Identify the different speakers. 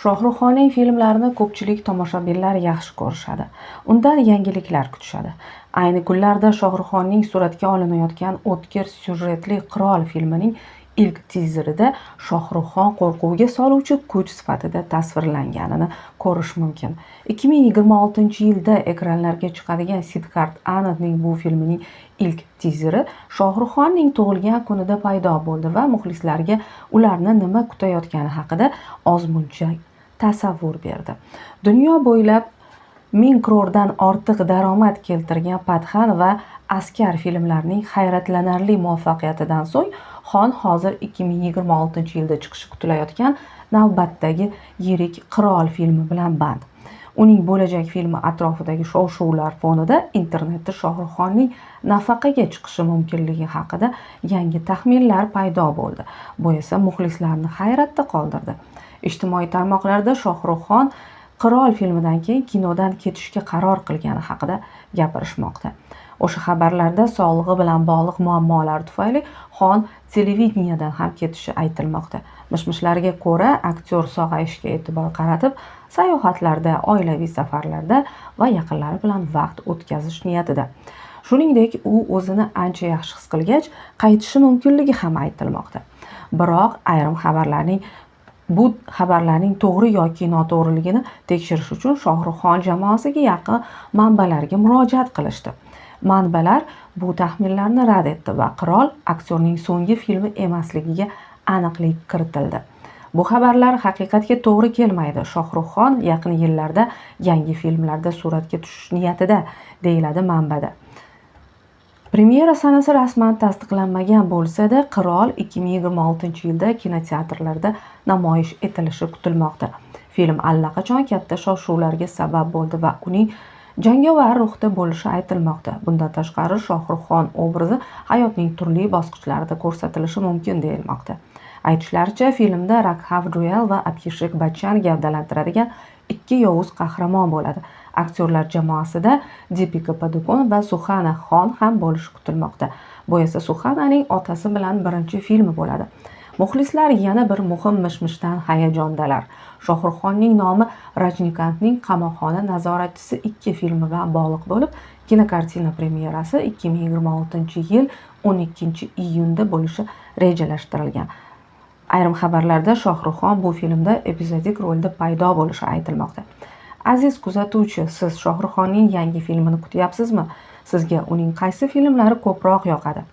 Speaker 1: Shohruxxonning filmlarini ko'pchilik tomoshabinlar yaxshi ko'rishadi. Undan yangiliklar kutishadi. Ayni kunlarda Shohruxxonning suratga olinayotgan o'tkir syujetli Qirol filmining ilk tizerida Shohruxxon qo'rquvga soluvchi kuch sifatida tasvirlanganini ko'rish mumkin. 2026-yilda ekranlarga chiqadigan Sidharth Anandning bu filmining ilk tizeri Shohruxxonning tug'ilgan kunida paydo bo'ldi va muxlislarga ularni nima kutayotgani haqida ozmuncha tasavvur berdi. Dunyo bo'ylab 1000 crordan ortiq daromad keltirgan Pathan va Askar filmlarining hayratlanarli muvaffaqiyatidan so'ng Xon hozir 2026-yilda chiqishi kutilayotgan navbatdagi yirik Qirol filmi bilan band. Uning bo'lajak filmi atrofidagi shov-shuvlar fonida internetda Shohruxxonning nafaqaga chiqishi mumkinligi haqida yangi taxminlar paydo bo'ldi. Bu esa muxlislarni hayratda qoldirdi. Ijtimoiy tarmoqlarda Shohruxxon Qirol filmidan keyin kinodan ketishga qaror qilgani haqida gapirishmoqda. O'sha xabarlarda sog'lig'i bilan bog'liq muammolar tufayli Xon televideniyadan ham ketishi aytilmoqda. Mishmishlarga ko'ra, aktyor sog'ayishga e'tibor qaratib, sayohatlarda, oilaviy safarlarda va yaqinlari bilan vaqt o'tkazish niyatida. Shuningdek, u o'zini ancha yaxshi his qilgach, qaytishi mumkinligi ham aytilmoqda. Biroq ayrim bu xabarlarning to'g'ri yoki noto'g'riligini tekshirish uchun Shohruxxon jamoasiga yaqin manbalarga murojaat qilishdi. Manbalar bu taxminlarni rad etdi va Qirol aktyorning so'nggi filmi emasligiga aniqlik kiritildi. Bu xabarlar haqiqatga to'g'ri kelmaydi. Shohruxxon yaqin yillarda yangi filmlarda suratga tushish niyatida, deyiladi manbada. Premyera sanasi rasman tasdiqlanmagan bo'lsa-da, Qirol 2026-yilda kinoteatrlarda namoyish etilishi kutilmoqda. Film allaqachon katta shov-shuvlarga sabab bo'ldi va uning jangovar ruhda bo'lishi aytilmoqda. Bundan tashqari, Shohruxxon obrazi hayotning turli bosqichlarida ko'rsatilishi mumkin deyilmoqda. Aytishlaricha, filmda Raghav Juel va Abhishek Bachchan gavdalantiradigan ikki yovuz qahramon bo'ladi. Aktyorlar jamoasida Deepika Padukone va Suhana Xon ham bo'lishi kutilmoqda. Bu esa Suhananing otasi bilan birinchi filmi bo'ladi. Muxlislar yana bir muhim mishmishdan hayajondalar. Shohruxxonning nomi Rajnikantning Qamoqxona nazoratchisi 2 filmi bilan bog'liq bo'lib, kinokartina premyerasi 2026-yil 12-iyunda bo'lishi rejalashtirilgan. Ayrim xabarlarda Shohruxxon bu filmda epizodik rolda paydo bo'lishi aytilmoqda. Aziz kuzatuvchi, siz Shohruxxonning yangi filmini kutyapsizmi? Sizga uning qaysi filmlari ko'proq yoqadi?